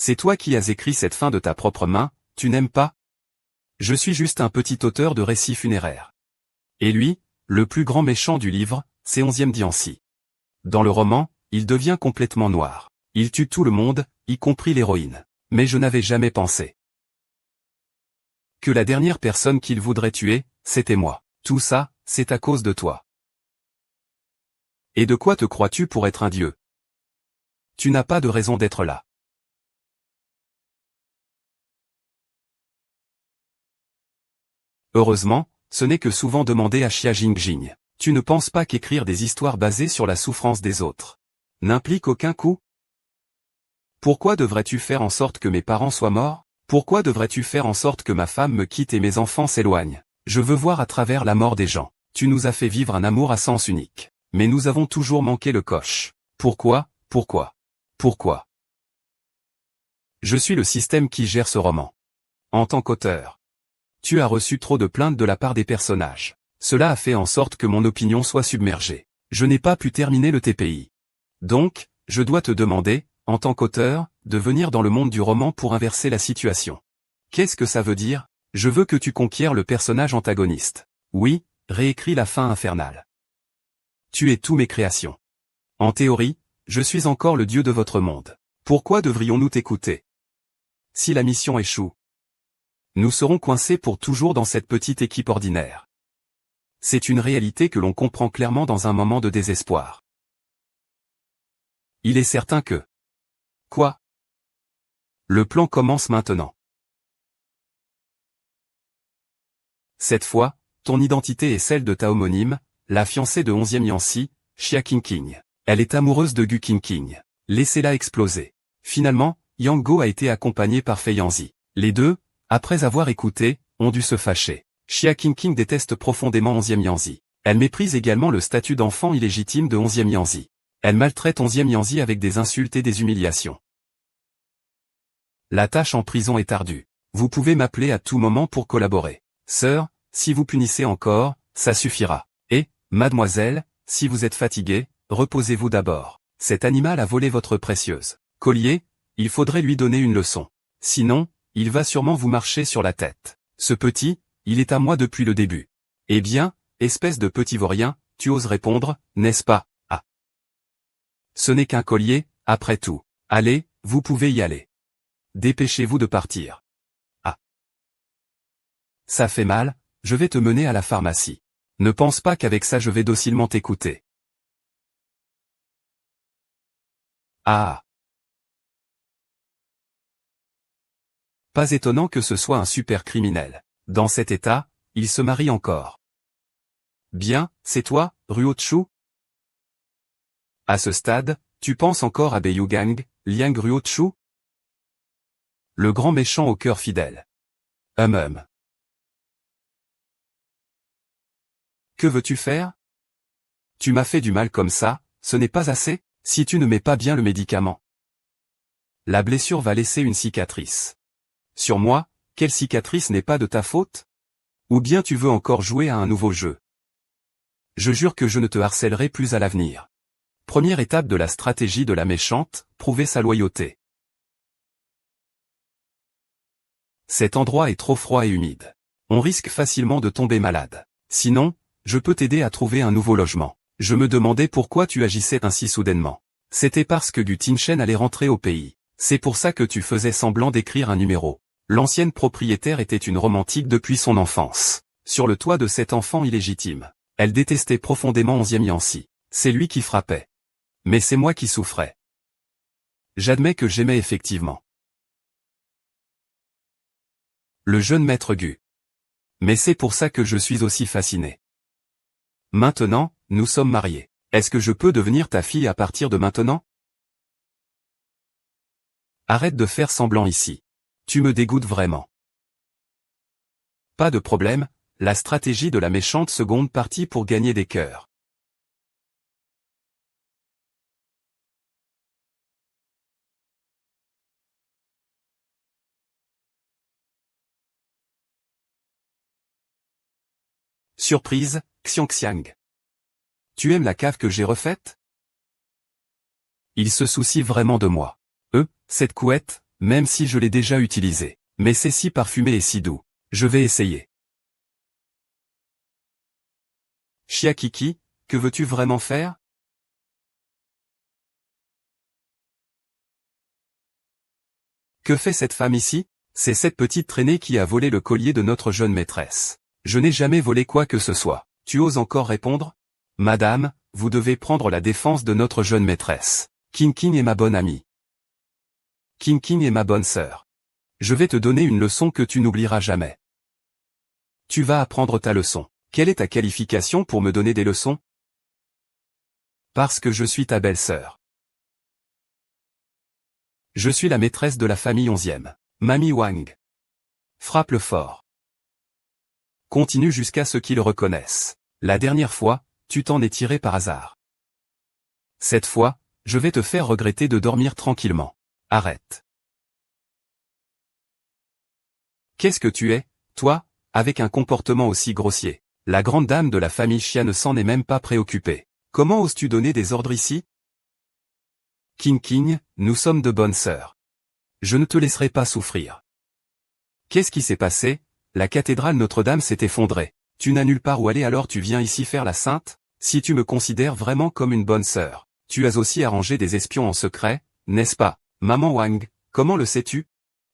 C'est toi qui as écrit cette fin de ta propre main, tu n'aimes pas? Je suis juste un petit auteur de récits funéraires. Et lui, le plus grand méchant du livre, c'est 11e Diancie. Dans le roman, il devient complètement noir. Il tue tout le monde, y compris l'héroïne. Mais je n'avais jamais pensé que la dernière personne qu'il voudrait tuer, c'était moi. Tout ça, c'est à cause de toi. Et de quoi te crois-tu pour être un dieu? Tu n'as pas de raison d'être là. Heureusement, ce n'est que souvent demandé à Xia Jingjing. Tu ne penses pas qu'écrire des histoires basées sur la souffrance des autres n'implique aucun coût? Pourquoi devrais-tu faire en sorte que mes parents soient morts? Pourquoi devrais-tu faire en sorte que ma femme me quitte et mes enfants s'éloignent? Je veux voir à travers la mort des gens. Tu nous as fait vivre un amour à sens unique. Mais nous avons toujours manqué le coche. Pourquoi? Pourquoi? Je suis le système qui gère ce roman. En tant qu'auteur, tu as reçu trop de plaintes de la part des personnages. Cela a fait en sorte que mon opinion soit submergée. Je n'ai pas pu terminer le TPI. Donc, je dois te demander, en tant qu'auteur, de venir dans le monde du roman pour inverser la situation. Qu'est-ce que ça veut dire? Je veux que tu conquières le personnage antagoniste. Oui, réécris la fin infernale. Tu es tous mes créations. En théorie, je suis encore le dieu de votre monde. Pourquoi devrions-nous t'écouter? Si la mission échoue, nous serons coincés pour toujours dans cette petite équipe ordinaire. C'est une réalité que l'on comprend clairement dans un moment de désespoir. Il est certain que... Quoi? Le plan commence maintenant. Cette fois, ton identité est celle de ta homonyme, la fiancée de 11e Diancie, Xia Qingqing. Elle est amoureuse de Gu Qingqing. Laissez-la exploser. Finalement, Yang Guo a été accompagné par Fei Yanzi. Les deux, après avoir écouté, ont dû se fâcher. Xia Qingqing déteste profondément 11e Diancie. Elle méprise également le statut d'enfant illégitime de 11e Diancie. Elle maltraite 11e Diancie avec des insultes et des humiliations. La tâche en prison est ardue. Vous pouvez m'appeler à tout moment pour collaborer. Sœur, si vous punissez encore, ça suffira. Et, mademoiselle, si vous êtes fatiguée, reposez-vous d'abord. Cet animal a volé votre précieuse collier, il faudrait lui donner une leçon. Sinon, il va sûrement vous marcher sur la tête. Ce petit, il est à moi depuis le début. Eh bien, espèce de petit vaurien, tu oses répondre, n'est-ce pas? Ah. Ce n'est qu'un collier, après tout. Allez, vous pouvez y aller. Dépêchez-vous de partir. Ah. Ça fait mal, je vais te mener à la pharmacie. Ne pense pas qu'avec ça je vais docilement t'écouter. Ah. Pas étonnant que ce soit un super criminel. Dans cet état, il se marie encore. Bien, c'est toi, Ruo Chu? À ce stade, tu penses encore à Beiyugang, Liang Ruo Chu? Le grand méchant au cœur fidèle. Que veux-tu faire? Tu m'as fait du mal comme ça, ce n'est pas assez, si tu ne mets pas bien le médicament. La blessure va laisser une cicatrice. Sur moi, quelle cicatrice n'est pas de ta faute? Ou bien tu veux encore jouer à un nouveau jeu? Je jure que je ne te harcèlerai plus à l'avenir. Première étape de la stratégie de la méchante, prouver sa loyauté. Cet endroit est trop froid et humide. On risque facilement de tomber malade. Sinon, je peux t'aider à trouver un nouveau logement. Je me demandais pourquoi tu agissais ainsi soudainement. C'était parce que Gu Tinshen allait rentrer au pays. C'est pour ça que tu faisais semblant d'écrire un numéro. L'ancienne propriétaire était une romantique depuis son enfance. Sur le toit de cet enfant illégitime, elle détestait profondément 11e Diancie. C'est lui qui frappait. Mais c'est moi qui souffrais. J'admets que j'aimais effectivement le jeune maître Gu. Mais c'est pour ça que je suis aussi fasciné. Maintenant, nous sommes mariés. Est-ce que je peux devenir ta fille à partir de maintenant? Arrête de faire semblant ici. Tu me dégoûtes vraiment. Pas de problème, la stratégie de la méchante seconde partie pour gagner des cœurs. Surprise, Xiangxiang. Tu aimes la cave que j'ai refaite? Il se soucie vraiment de moi. Cette couette, même si je l'ai déjà utilisé. Mais c'est si parfumé et si doux. Je vais essayer. Chiakiki, que veux-tu vraiment faire? Que fait cette femme ici? C'est cette petite traînée qui a volé le collier de notre jeune maîtresse. Je n'ai jamais volé quoi que ce soit. Tu oses encore répondre? Madame, vous devez prendre la défense de notre jeune maîtresse. King est ma bonne amie. King est ma bonne sœur. Je vais te donner une leçon que tu n'oublieras jamais. Tu vas apprendre ta leçon. Quelle est ta qualification pour me donner des leçons? Parce que je suis ta belle-sœur. Je suis la maîtresse de la famille 11e. Mamie Wang. Frappe-le fort. Continue jusqu'à ce qu'ils reconnaissent. La dernière fois, tu t'en es tiré par hasard. Cette fois, je vais te faire regretter de dormir tranquillement. Arrête. Qu'est-ce que tu es, toi, avec un comportement aussi grossier? La grande dame de la famille Chia ne s'en est même pas préoccupée. Comment oses-tu donner des ordres ici? King, nous sommes de bonnes sœurs. Je ne te laisserai pas souffrir. Qu'est-ce qui s'est passé? La cathédrale Notre-Dame s'est effondrée. Tu n'as nulle part où aller alors tu viens ici faire la sainte? Si tu me considères vraiment comme une bonne sœur, tu as aussi arrangé des espions en secret, n'est-ce pas? Maman Wang, comment le sais-tu?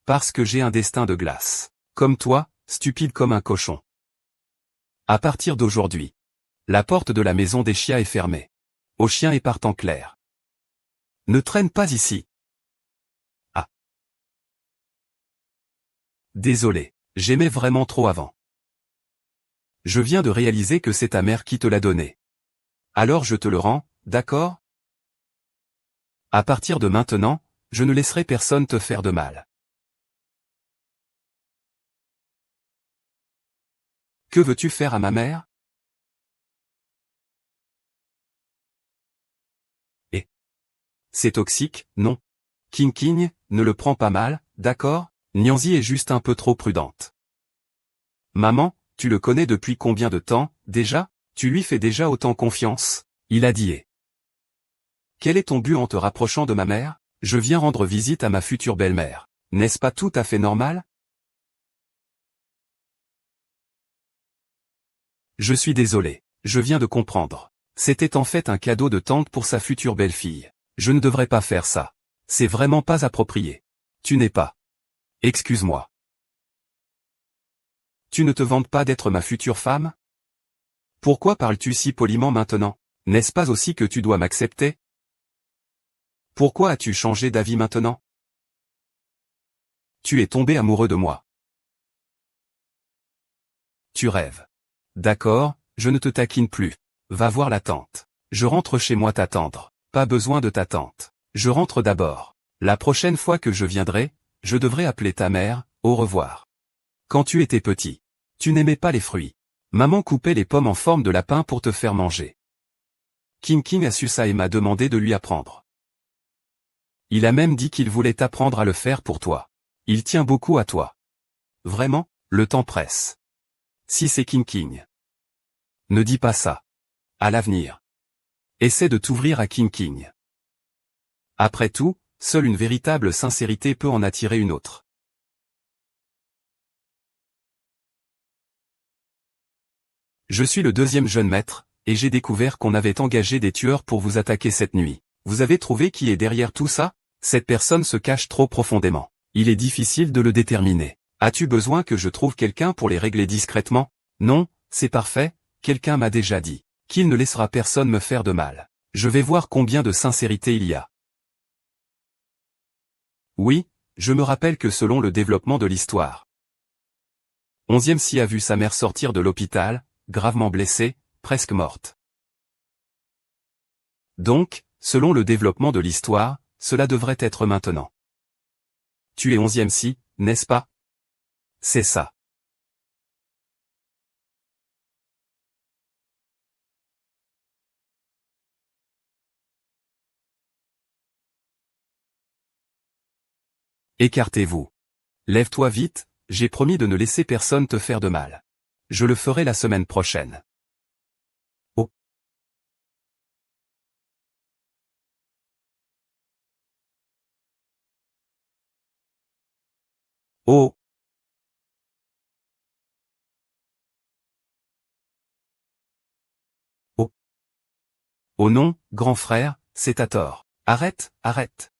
Parce que j'ai un destin de glace. Comme toi, stupide comme un cochon. À partir d'aujourd'hui, la porte de la maison des Chia est fermée. Aux chiens et partent en clair. Ne traîne pas ici. Ah. Désolé, j'aimais vraiment trop avant. Je viens de réaliser que c'est ta mère qui te l'a donné. Alors je te le rends, d'accord? À partir de maintenant, je ne laisserai personne te faire de mal. Que veux-tu faire à ma mère? Et c'est toxique, non? King, ne le prends pas mal, d'accord? Nyanzi est juste un peu trop prudente. Maman, tu le connais depuis combien de temps, déjà? Tu lui fais déjà autant confiance? Il a dit. Quel est ton but en te rapprochant de ma mère? Je viens rendre visite à ma future belle-mère. N'est-ce pas tout à fait normal? Je suis désolé, je viens de comprendre. C'était en fait un cadeau de tante pour sa future belle-fille. Je ne devrais pas faire ça. C'est vraiment pas approprié. Tu n'es pas. Excuse-moi. Tu ne te vantes pas d'être ma future femme? Pourquoi parles-tu si poliment maintenant? N'est-ce pas aussi que tu dois m'accepter? Pourquoi as-tu changé d'avis maintenant? Tu es tombé amoureux de moi. Tu rêves. D'accord, je ne te taquine plus. Va voir la tante. Je rentre chez moi t'attendre. Pas besoin de ta tante. Je rentre d'abord. La prochaine fois que je viendrai, je devrais appeler ta mère, au revoir. Quand tu étais petit, tu n'aimais pas les fruits. Maman coupait les pommes en forme de lapin pour te faire manger. King a su ça et m'a demandé de lui apprendre. Il a même dit qu'il voulait t'apprendre à le faire pour toi. Il tient beaucoup à toi. Vraiment, le temps presse. Si c'est King. Ne dis pas ça. À l'avenir. Essaie de t'ouvrir à King. Après tout, seule une véritable sincérité peut en attirer une autre. Je suis le deuxième jeune maître, et j'ai découvert qu'on avait engagé des tueurs pour vous attaquer cette nuit. Vous avez trouvé qui est derrière tout ça? Cette personne se cache trop profondément. Il est difficile de le déterminer. As-tu besoin que je trouve quelqu'un pour les régler discrètement? Non, c'est parfait, quelqu'un m'a déjà dit qu'il ne laissera personne me faire de mal. Je vais voir combien de sincérité il y a. Oui, je me rappelle que selon le développement de l'histoire, 11e Si a vu sa mère sortir de l'hôpital, gravement blessée, presque morte. Donc, selon le développement de l'histoire, cela devrait être maintenant. Tu es 11e Si, n'est-ce pas? C'est ça. Écartez-vous. Lève-toi vite, j'ai promis de ne laisser personne te faire de mal. Je le ferai la semaine prochaine. Oh. Oh, oh, oh non, grand frère, c'est à tort. Arrête, arrête.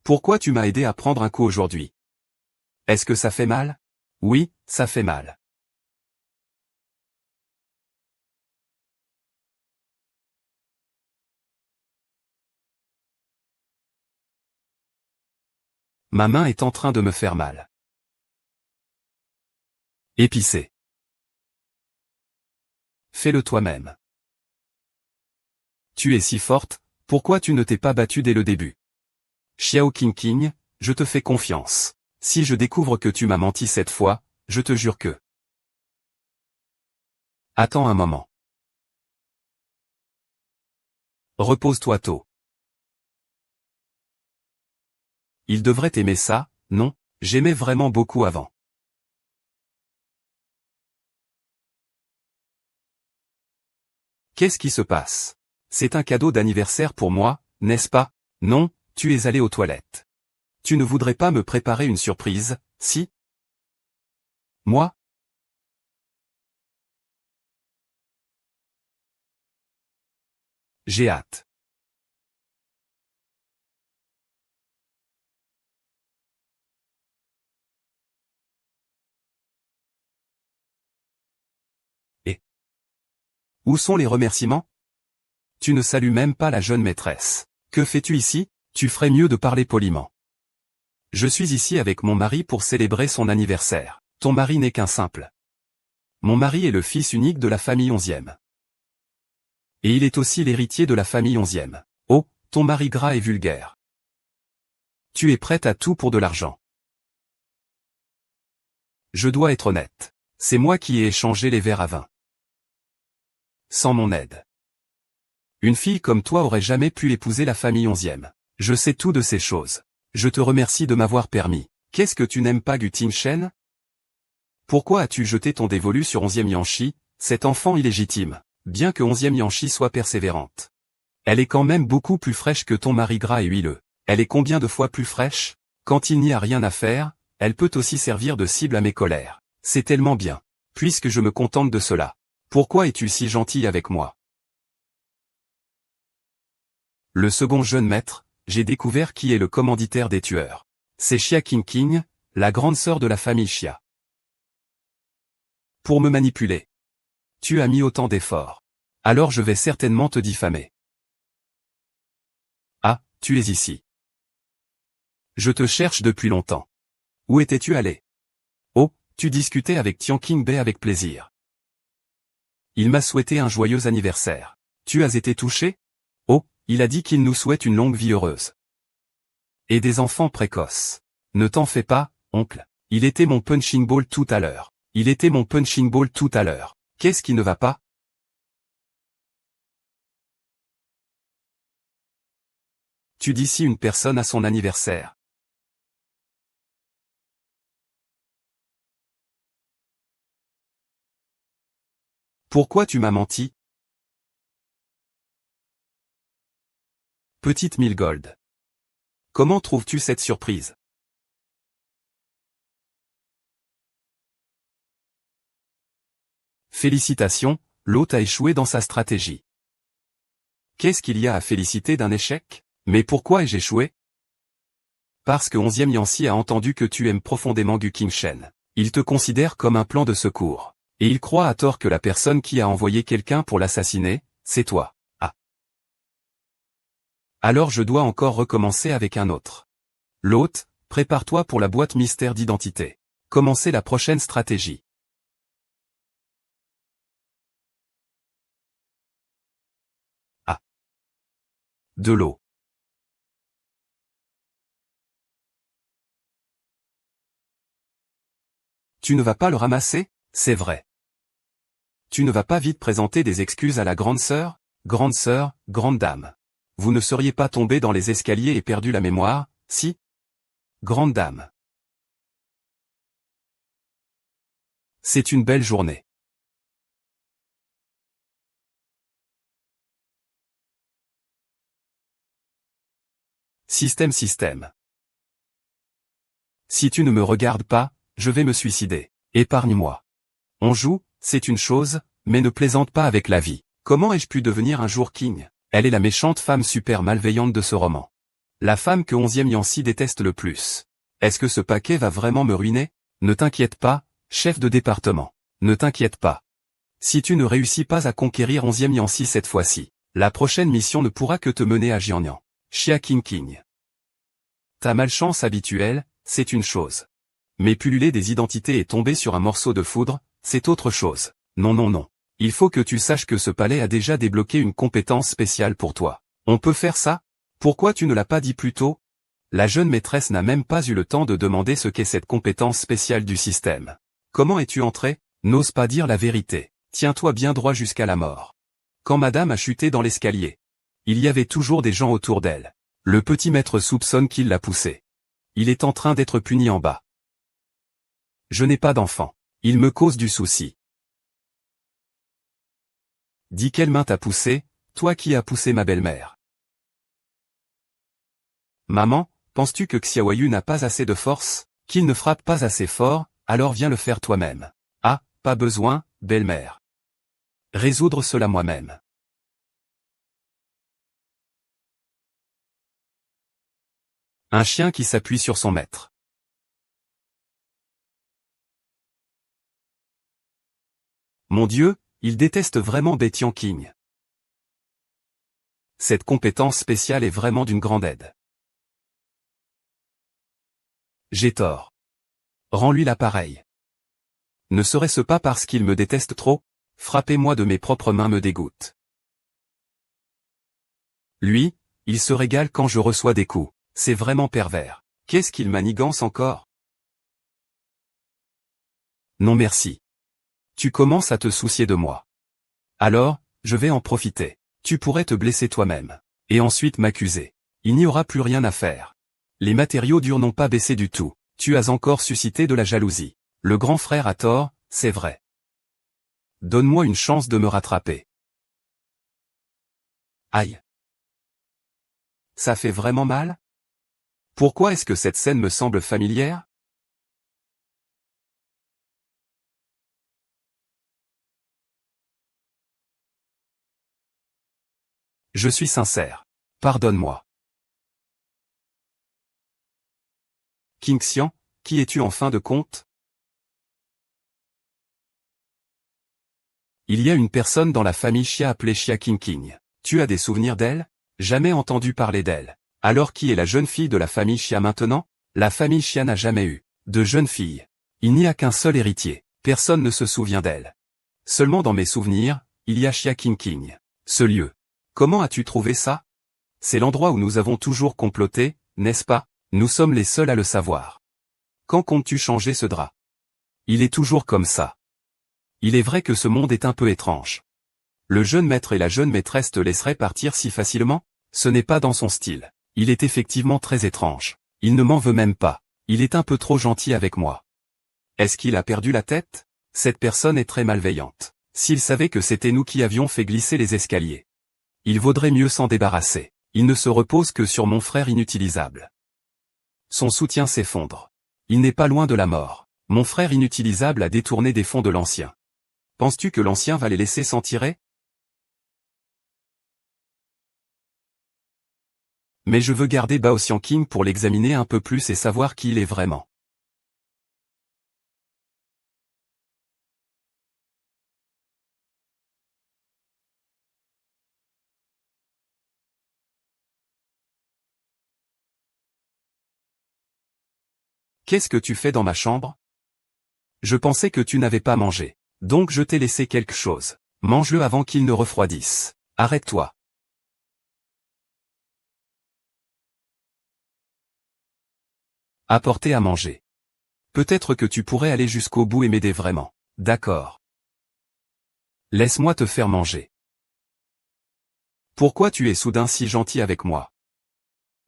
Pourquoi tu m'as aidé à prendre un coup aujourd'hui? Est-ce que ça fait mal? Oui, ça fait mal. Ma main est en train de me faire mal. Épicé. Fais-le toi-même. Tu es si forte, pourquoi tu ne t'es pas battue dès le début? Xiao Qingqing, je te fais confiance. Si je découvre que tu m'as menti cette fois, je te jure que... Attends un moment. Repose-toi tôt. Il devrait aimer ça, non? J'aimais vraiment beaucoup avant. Qu'est-ce qui se passe? C'est un cadeau d'anniversaire pour moi, n'est-ce pas? Non, tu es allé aux toilettes. Tu ne voudrais pas me préparer une surprise, si? Moi? J'ai hâte. Et où sont les remerciements? Tu ne salues même pas la jeune maîtresse. Que fais-tu ici? Tu ferais mieux de parler poliment. Je suis ici avec mon mari pour célébrer son anniversaire. Ton mari n'est qu'un simple. Mon mari est le fils unique de la famille 11e. Et il est aussi l'héritier de la famille 11e. Oh, ton mari gras et vulgaire. Tu es prête à tout pour de l'argent. Je dois être honnête. C'est moi qui ai échangé les verres à vin. Sans mon aide. Une fille comme toi aurait jamais pu épouser la famille 11e. Je sais tout de ces choses. Je te remercie de m'avoir permis. Qu'est-ce que tu n'aimes pas Gu Tingshen? Pourquoi as-tu jeté ton dévolu sur 11e Yanshi, cet enfant illégitime, bien que 11e Yanshi soit persévérante? Elle est quand même beaucoup plus fraîche que ton mari gras et huileux. Elle est combien de fois plus fraîche? Quand il n'y a rien à faire, elle peut aussi servir de cible à mes colères. C'est tellement bien. Puisque je me contente de cela. Pourquoi es-tu si gentil avec moi? Le second jeune maître, j'ai découvert qui est le commanditaire des tueurs. C'est Xia Qingqing, la grande sœur de la famille Xia. Pour me manipuler. Tu as mis autant d'efforts. Alors je vais certainement te diffamer. Ah, tu es ici. Je te cherche depuis longtemps. Où étais-tu allé? Oh, tu discutais avec Tian Qingbei avec plaisir. Il m'a souhaité un joyeux anniversaire. Tu as été touché? Oh, il a dit qu'il nous souhaite une longue vie heureuse. Et des enfants précoces. Ne t'en fais pas, oncle. Il était mon punching ball tout à l'heure. Il était mon punching ball tout à l'heure. Qu'est-ce qui ne va pas? Tu dis si une personne a son anniversaire. Pourquoi tu m'as menti? Petite Milgold. Comment trouves-tu cette surprise? Félicitations, l'hôte a échoué dans sa stratégie. Qu'est-ce qu'il y a à féliciter d'un échec? Mais pourquoi ai-je échoué? Parce que 11e Yancy a entendu que tu aimes profondément Gu Qingshen. Il te considère comme un plan de secours. Et il croit à tort que la personne qui a envoyé quelqu'un pour l'assassiner, c'est toi. Ah. Alors je dois encore recommencer avec un autre. L'hôte, prépare-toi pour la boîte mystère d'identité. Commencez la prochaine stratégie. Ah. De l'eau. Tu ne vas pas le ramasser? C'est vrai. Tu ne vas pas vite présenter des excuses à la grande sœur, grande dame. Vous ne seriez pas tombé dans les escaliers et perdu la mémoire, si? Grande dame. C'est une belle journée. Système. Si tu ne me regardes pas, je vais me suicider. Épargne-moi. On joue, c'est une chose, mais ne plaisante pas avec la vie. Comment ai-je pu devenir un jour king? Elle est la méchante femme super malveillante de ce roman. La femme que 11e Yancy déteste le plus. Est-ce que ce paquet va vraiment me ruiner? Ne t'inquiète pas, chef de département. Ne t'inquiète pas. Si tu ne réussis pas à conquérir 11e Yancy cette fois-ci, la prochaine mission ne pourra que te mener à Jiangnan. Xia King. Ta malchance habituelle, c'est une chose. Mais pulluler des identités et tomber sur un morceau de foudre, c'est autre chose. Non. Il faut que tu saches que ce palais a déjà débloqué une compétence spéciale pour toi. On peut faire ça? Pourquoi tu ne l'as pas dit plus tôt? La jeune maîtresse n'a même pas eu le temps de demander ce qu'est cette compétence spéciale du système. Comment es-tu entré? N'ose pas dire la vérité. Tiens-toi bien droit jusqu'à la mort. Quand madame a chuté dans l'escalier, il y avait toujours des gens autour d'elle. Le petit maître soupçonne qu'il l'a poussée. Il est en train d'être puni en bas. Je n'ai pas d'enfant. Il me cause du souci. Dis quelle main t'a poussé, toi qui as poussé ma belle-mère. Maman, penses-tu que Xiaoyu n'a pas assez de force, qu'il ne frappe pas assez fort, alors viens le faire toi-même. Ah, pas besoin, belle-mère. Résoudre cela moi-même. Un chien qui s'appuie sur son maître. Mon Dieu, il déteste vraiment Betian King. Cette compétence spéciale est vraiment d'une grande aide. J'ai tort. Rends-lui l'appareil. Ne serait-ce pas parce qu'il me déteste trop? Frapper-moi de mes propres mains me dégoûte. Lui, il se régale quand je reçois des coups. C'est vraiment pervers. Qu'est-ce qu'il manigance encore? Non merci. Tu commences à te soucier de moi. Alors, je vais en profiter. Tu pourrais te blesser toi-même. Et ensuite m'accuser. Il n'y aura plus rien à faire. Les matériaux durs n'ont pas baissé du tout. Tu as encore suscité de la jalousie. Le grand frère a tort, c'est vrai. Donne-moi une chance de me rattraper. Aïe. Ça fait vraiment mal? Pourquoi est-ce que cette scène me semble familière? Je suis sincère. Pardonne-moi. King Xian, qui es-tu en fin de compte? Il y a une personne dans la famille Xia appelée Xia King. Tu as des souvenirs d'elle? Jamais entendu parler d'elle. Alors qui est la jeune fille de la famille Xia maintenant? La famille Xia n'a jamais eu de jeune fille. Il n'y a qu'un seul héritier. Personne ne se souvient d'elle. Seulement dans mes souvenirs, il y a Xia King. Ce lieu. Comment as-tu trouvé ça? C'est l'endroit où nous avons toujours comploté, n'est-ce pas? Nous sommes les seuls à le savoir. Quand comptes-tu changer ce drap? Il est toujours comme ça. Il est vrai que ce monde est un peu étrange. Le jeune maître et la jeune maîtresse te laisseraient partir si facilement? Ce n'est pas dans son style. Il est effectivement très étrange. Il ne m'en veut même pas. Il est un peu trop gentil avec moi. Est-ce qu'il a perdu la tête? Cette personne est très malveillante. S'il savait que c'était nous qui avions fait glisser les escaliers. Il vaudrait mieux s'en débarrasser. Il ne se repose que sur mon frère inutilisable. Son soutien s'effondre. Il n'est pas loin de la mort. Mon frère inutilisable a détourné des fonds de l'ancien. Penses-tu que l'ancien va les laisser s'en tirer? Mais je veux garder Bao Xiangqing pour l'examiner un peu plus et savoir qui il est vraiment. Qu'est-ce que tu fais dans ma chambre? Je pensais que tu n'avais pas mangé. Donc je t'ai laissé quelque chose. Mange-le avant qu'il ne refroidisse. Arrête-toi. Apporter à manger. Peut-être que tu pourrais aller jusqu'au bout et m'aider vraiment. D'accord. Laisse-moi te faire manger. Pourquoi tu es soudain si gentil avec moi?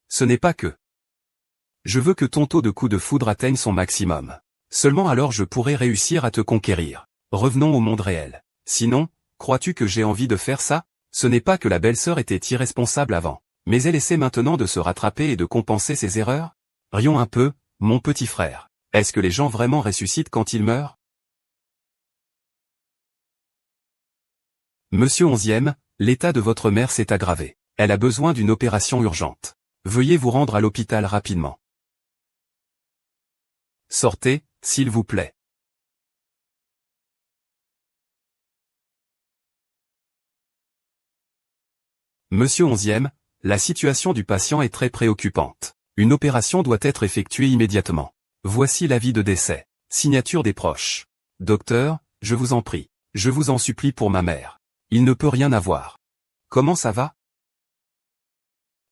Ce n'est pas que. Je veux que ton taux de coup de foudre atteigne son maximum. Seulement alors je pourrai réussir à te conquérir. Revenons au monde réel. Sinon, crois-tu que j'ai envie de faire ça? Ce n'est pas que la belle-sœur était irresponsable avant. Mais elle essaie maintenant de se rattraper et de compenser ses erreurs? Rions un peu, mon petit frère. Est-ce que les gens vraiment ressuscitent quand ils meurent? Monsieur Onzième, l'état de votre mère s'est aggravé. Elle a besoin d'une opération urgente. Veuillez vous rendre à l'hôpital rapidement. Sortez, s'il vous plaît. Monsieur Onzième, la situation du patient est très préoccupante. Une opération doit être effectuée immédiatement. Voici l'avis de décès. Signature des proches. Docteur, je vous en prie. Je vous en supplie pour ma mère. Il ne peut rien avoir. Comment ça va?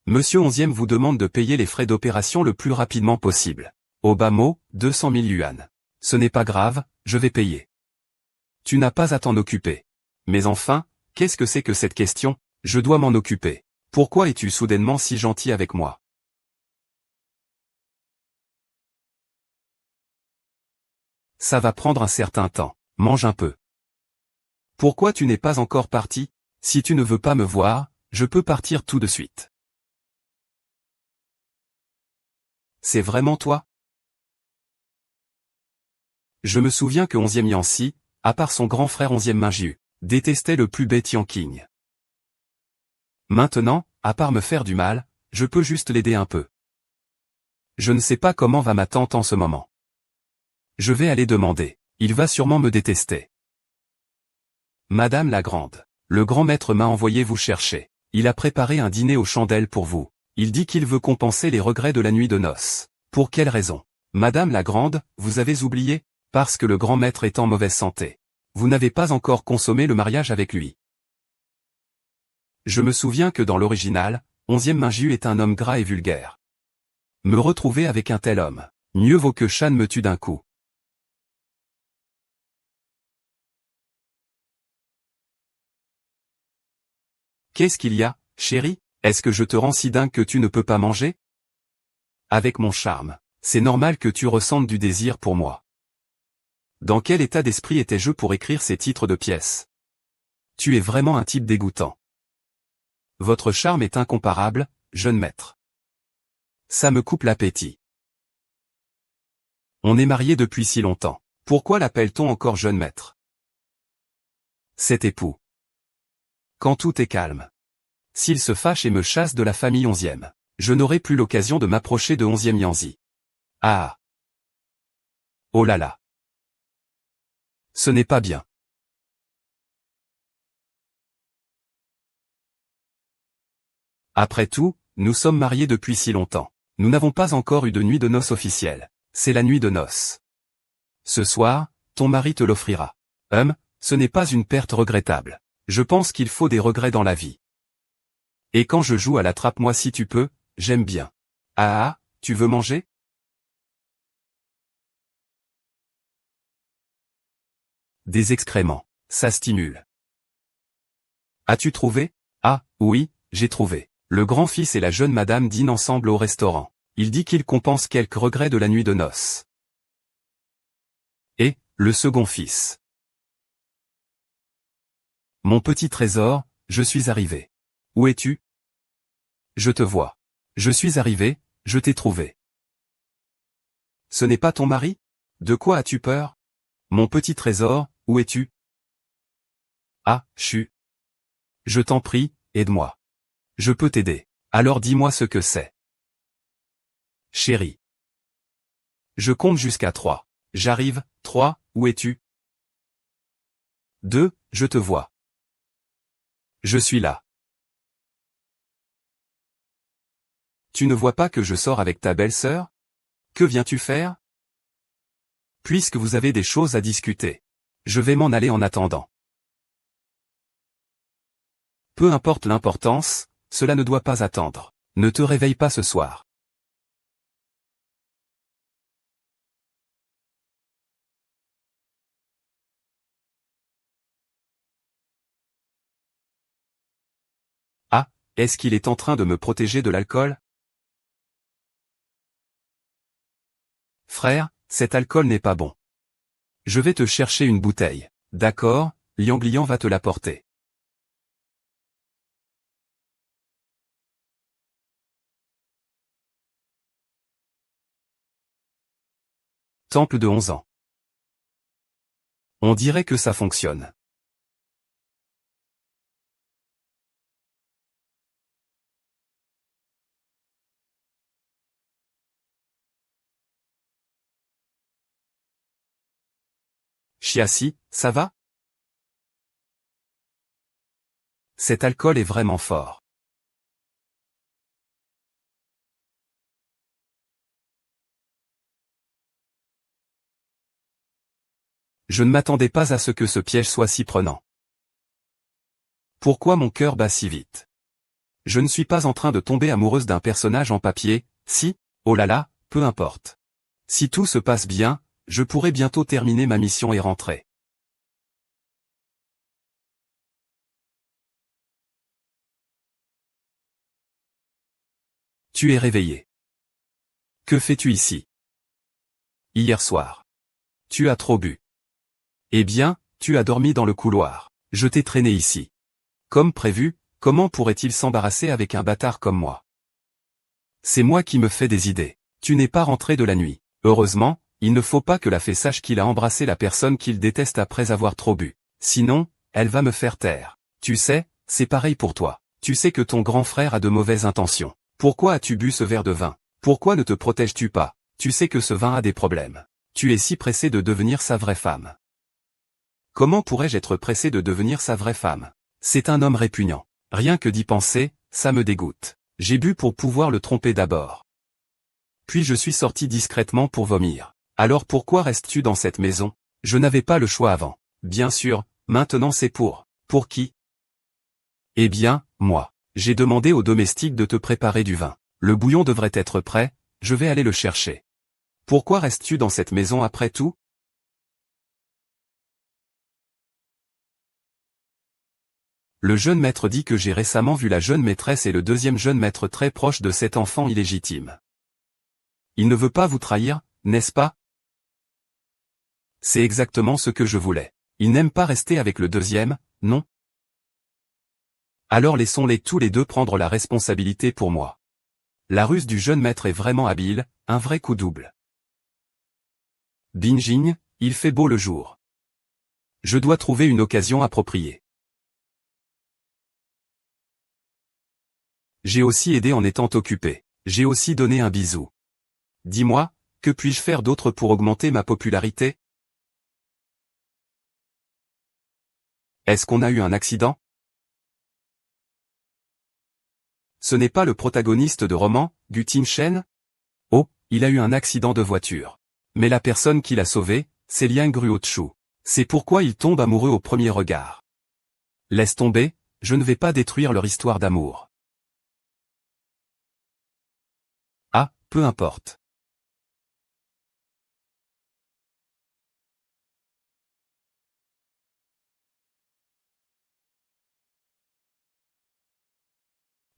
Monsieur Onzième vous demande de payer les frais d'opération le plus rapidement possible. Au bas mot, 200 000 yuan. Ce n'est pas grave, je vais payer. Tu n'as pas à t'en occuper. Mais enfin, qu'est-ce que c'est que cette question? Je dois m'en occuper. Pourquoi es-tu soudainement si gentil avec moi? Ça va prendre un certain temps. Mange un peu. Pourquoi tu n'es pas encore parti? Si tu ne veux pas me voir, je peux partir tout de suite. C'est vraiment toi? Je me souviens que Onzième Yancy, à part son grand frère Onzième Minjiu, détestait le plus bête Yanking. Maintenant, à part me faire du mal, je peux juste l'aider un peu. Je ne sais pas comment va ma tante en ce moment. Je vais aller demander. Il va sûrement me détester. Madame la Grande, le grand maître m'a envoyé vous chercher. Il a préparé un dîner aux chandelles pour vous. Il dit qu'il veut compenser les regrets de la nuit de noces. Pour quelle raison? Madame la Grande, vous avez oublié? Parce que le grand maître est en mauvaise santé. Vous n'avez pas encore consommé le mariage avec lui. Je me souviens que dans l'original, Onzième Minjiu est un homme gras et vulgaire. Me retrouver avec un tel homme, mieux vaut que Shan me tue d'un coup. Qu'est-ce qu'il y a, chérie? Est-ce que je te rends si dingue que tu ne peux pas manger? Avec mon charme, c'est normal que tu ressentes du désir pour moi. Dans quel état d'esprit étais-je pour écrire ces titres de pièces? Tu es vraiment un type dégoûtant. Votre charme est incomparable, jeune maître. Ça me coupe l'appétit. On est mariés depuis si longtemps. Pourquoi l'appelle-t-on encore jeune maître? Cet époux. Quand tout est calme. S'il se fâche et me chasse de la famille Onzième, je n'aurai plus l'occasion de m'approcher de Onzième Yanzi. Ah! Oh là là! Ce n'est pas bien. Après tout, nous sommes mariés depuis si longtemps. Nous n'avons pas encore eu de nuit de noces officielle. C'est la nuit de noces. Ce soir, ton mari te l'offrira. Ce n'est pas une perte regrettable. Je pense qu'il faut des regrets dans la vie. Et quand je joue à l'attrape-moi si tu peux, j'aime bien. Ah, tu veux manger? Des excréments. Ça stimule. As-tu trouvé? Ah, oui, j'ai trouvé. Le grand-fils et la jeune madame dînent ensemble au restaurant. Il dit qu'il compense quelques regrets de la nuit de noces. Et, le second fils. Mon petit trésor, je suis arrivé. Où es-tu? Je te vois. Je suis arrivé, je t'ai trouvé. Ce n'est pas ton mari? De quoi as-tu peur? Mon petit trésor, où es-tu? Ah, chut. Je t'en prie, aide-moi. Je peux t'aider. Alors dis-moi ce que c'est. Chérie. Je compte jusqu'à 3. J'arrive, 3, où es-tu? 2, je te vois. Je suis là. Tu ne vois pas que je sors avec ta belle-sœur? Que viens-tu faire? Puisque vous avez des choses à discuter. Je vais m'en aller en attendant. Peu importe l'importance, cela ne doit pas attendre. Ne te réveille pas ce soir. Ah, est-ce qu'il est en train de me protéger de l'alcool? Frère, cet alcool n'est pas bon. Je vais te chercher une bouteille. D'accord, Liang Liang va te l'apporter. Temple de 11 ans. On dirait que ça fonctionne. Chiassi, ça va? Cet alcool est vraiment fort. Je ne m'attendais pas à ce que ce piège soit si prenant. Pourquoi mon cœur bat si vite? Je ne suis pas en train de tomber amoureuse d'un personnage en papier, si? Oh là là, peu importe. Si tout se passe bien, je pourrai bientôt terminer ma mission et rentrer. Tu es réveillé. Que fais-tu ici? Hier soir. Tu as trop bu. Eh bien, tu as dormi dans le couloir. Je t'ai traîné ici. Comme prévu, comment pourrait-il s'embarrasser avec un bâtard comme moi? C'est moi qui me fais des idées. Tu n'es pas rentré de la nuit. Heureusement, il ne faut pas que la fée sache qu'il a embrassé la personne qu'il déteste après avoir trop bu. Sinon, elle va me faire taire. Tu sais, c'est pareil pour toi. Tu sais que ton grand frère a de mauvaises intentions. Pourquoi as-tu bu ce verre de vin? Pourquoi ne te protèges-tu pas? Tu sais que ce vin a des problèmes. Tu es si pressé de devenir sa vraie femme. Comment pourrais-je être pressé de devenir sa vraie femme? C'est un homme répugnant. Rien que d'y penser, ça me dégoûte. J'ai bu pour pouvoir le tromper d'abord. Puis je suis sorti discrètement pour vomir. Alors pourquoi restes-tu dans cette maison? Je n'avais pas le choix avant. Bien sûr, maintenant c'est pour. Pour qui? Eh bien, moi. J'ai demandé au domestique de te préparer du vin. Le bouillon devrait être prêt, je vais aller le chercher. Pourquoi restes-tu dans cette maison après tout? Le jeune maître dit que j'ai récemment vu la jeune maîtresse et le deuxième jeune maître très proche de cet enfant illégitime. Il ne veut pas vous trahir, n'est-ce pas? C'est exactement ce que je voulais. Il n'aime pas rester avec le deuxième, non? Alors laissons-les tous les deux prendre la responsabilité pour moi. La ruse du jeune maître est vraiment habile, un vrai coup double. Binjing, il fait beau le jour. Je dois trouver une occasion appropriée. J'ai aussi aidé en étant occupé. J'ai aussi donné un bisou. Dis-moi, que puis-je faire d'autre pour augmenter ma popularité? Est-ce qu'on a eu un accident? Ce n'est pas le protagoniste de roman, Gu Tinshen? Oh, il a eu un accident de voiture. Mais la personne qui l'a sauvé, c'est Liang Ruochu. C'est pourquoi il tombe amoureux au premier regard. Laisse tomber, je ne vais pas détruire leur histoire d'amour. Ah, peu importe.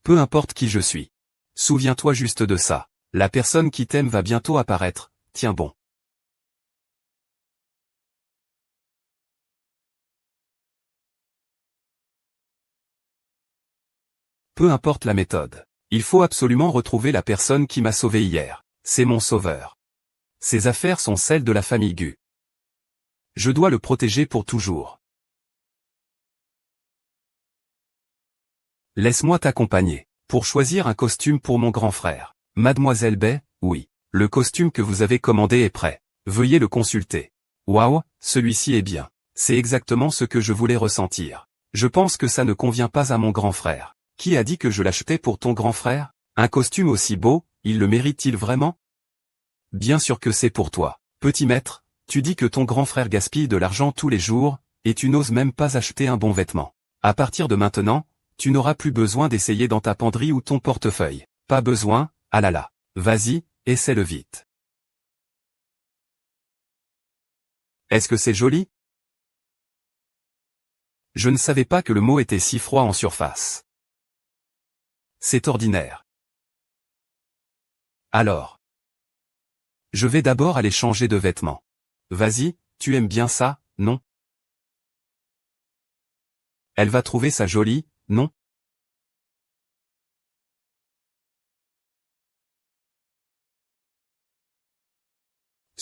Peu importe qui je suis. Souviens-toi juste de ça. La personne qui t'aime va bientôt apparaître, tiens bon. Peu importe la méthode. Il faut absolument retrouver la personne qui m'a sauvé hier. C'est mon sauveur. Ces affaires sont celles de la famille Gu. Je dois le protéger pour toujours. Laisse-moi t'accompagner. Pour choisir un costume pour mon grand frère. Mademoiselle Bay, oui. Le costume que vous avez commandé est prêt. Veuillez le consulter. Waouh, celui-ci est bien. C'est exactement ce que je voulais ressentir. Je pense que ça ne convient pas à mon grand frère. Qui a dit que je l'achetais pour ton grand frère? Un costume aussi beau, il le mérite-t-il vraiment? Bien sûr que c'est pour toi. Petit maître, tu dis que ton grand frère gaspille de l'argent tous les jours, et tu n'oses même pas acheter un bon vêtement. À partir de maintenant, tu n'auras plus besoin d'essayer dans ta penderie ou ton portefeuille. Pas besoin, ah là là. Vas-y, essaie-le vite. Est-ce que c'est joli? Je ne savais pas que le mot était si froid en surface. C'est ordinaire. Alors. Je vais d'abord aller changer de vêtements. Vas-y, tu aimes bien ça, non? Elle va trouver ça joli, non?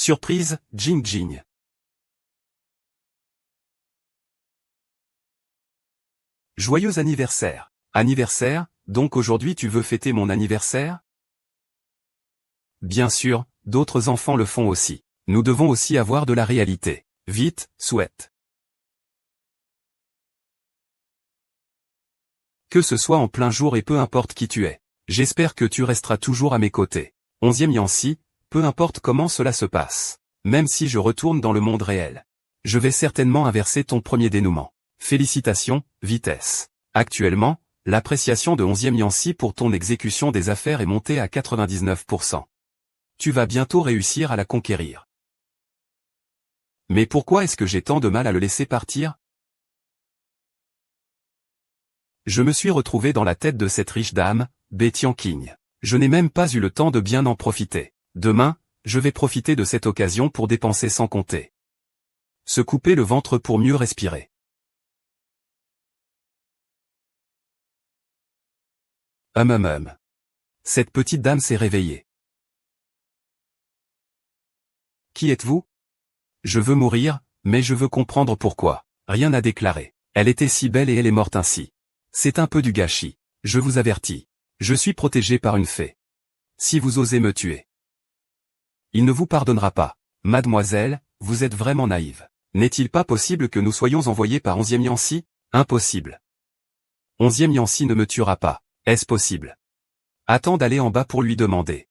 Surprise, Jing Jing. Joyeux anniversaire. Anniversaire, donc aujourd'hui tu veux fêter mon anniversaire? Bien sûr, d'autres enfants le font aussi. Nous devons aussi avoir de la réalité. Vite, souhaite. Que ce soit en plein jour et peu importe qui tu es. J'espère que tu resteras toujours à mes côtés. 11e Yancy, peu importe comment cela se passe. Même si je retourne dans le monde réel. Je vais certainement inverser ton premier dénouement. Félicitations, vitesse. Actuellement, l'appréciation de 11e Yancy pour ton exécution des affaires est montée à 99%. Tu vas bientôt réussir à la conquérir. Mais pourquoi est-ce que j'ai tant de mal à le laisser partir? Je me suis retrouvé dans la tête de cette riche dame, Betty King. Je n'ai même pas eu le temps de bien en profiter. Demain, je vais profiter de cette occasion pour dépenser sans compter. Se couper le ventre pour mieux respirer. Cette petite dame s'est réveillée. Qui êtes-vous? Je veux mourir, mais je veux comprendre pourquoi. Rien à déclarer. Elle était si belle et elle est morte ainsi. C'est un peu du gâchis. Je vous avertis. Je suis protégé par une fée. Si vous osez me tuer, il ne vous pardonnera pas. Mademoiselle, vous êtes vraiment naïve. N'est-il pas possible que nous soyons envoyés par 11e Yancy? Impossible. 11e Yancy ne me tuera pas. Est-ce possible? Attends d'aller en bas pour lui demander.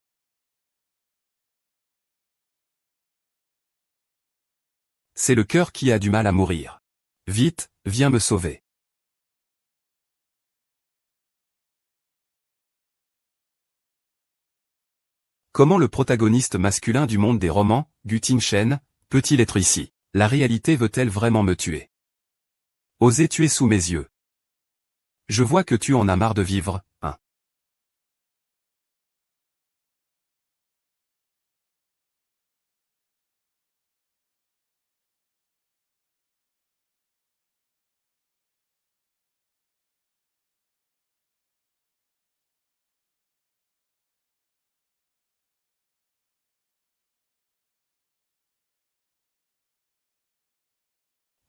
C'est le cœur qui a du mal à mourir. Vite, viens me sauver. Comment le protagoniste masculin du monde des romans, Gu Tingshen, peut-il être ici? La réalité veut-elle vraiment me tuer? Oser tuer sous mes yeux. Je vois que tu en as marre de vivre, hein.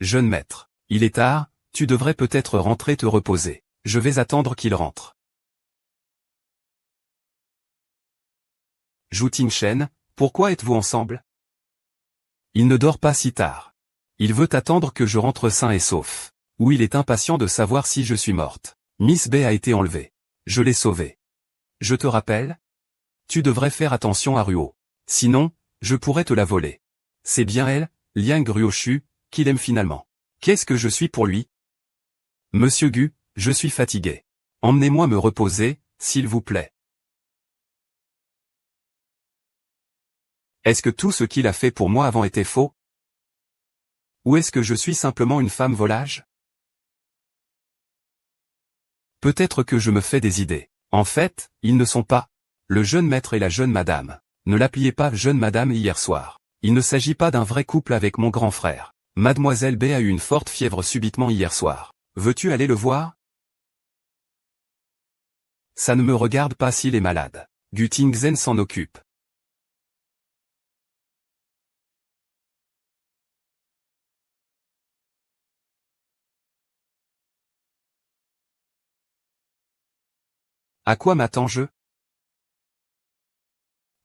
Jeune maître, il est tard, tu devrais peut-être rentrer te reposer. Je vais attendre qu'il rentre. Zhu Tingshen, pourquoi êtes-vous ensemble? Il ne dort pas si tard. Il veut attendre que je rentre sain et sauf. Ou il est impatient de savoir si je suis morte. Miss B a été enlevée. Je l'ai sauvée. Je te rappelle? Tu devrais faire attention à Ruo. Sinon, je pourrais te la voler. C'est bien elle, Liang Ruoshu, qu'il aime finalement. Qu'est-ce que je suis pour lui? Monsieur Gu, je suis fatigué. Emmenez-moi me reposer, s'il vous plaît. Est-ce que tout ce qu'il a fait pour moi avant était faux? Ou est-ce que je suis simplement une femme volage? Peut-être que je me fais des idées. En fait, ils ne sont pas. Le jeune maître et la jeune madame. Ne l'appeliez pas jeune madame hier soir. Il ne s'agit pas d'un vrai couple avec mon grand frère. Mademoiselle B a eu une forte fièvre subitement hier soir. Veux-tu aller le voir? Ça ne me regarde pas s'il est malade. Gu Tingzhen s'en occupe. À quoi m'attends-je?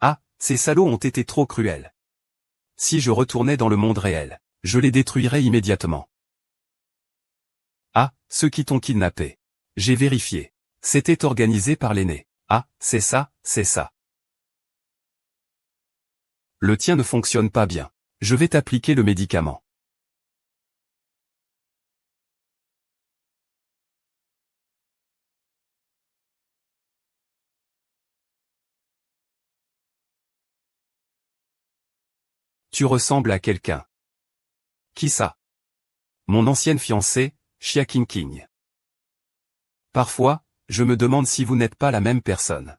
Ah, ces salauds ont été trop cruels. Si je retournais dans le monde réel, je les détruirais immédiatement. Ah, ceux qui t'ont kidnappé. J'ai vérifié. C'était organisé par l'aîné. Ah, c'est ça, c'est ça. Le tien ne fonctionne pas bien. Je vais t'appliquer le médicament. Tu ressembles à quelqu'un. Qui ça? Mon ancienne fiancée, Xia Qingqing. Parfois, je me demande si vous n'êtes pas la même personne.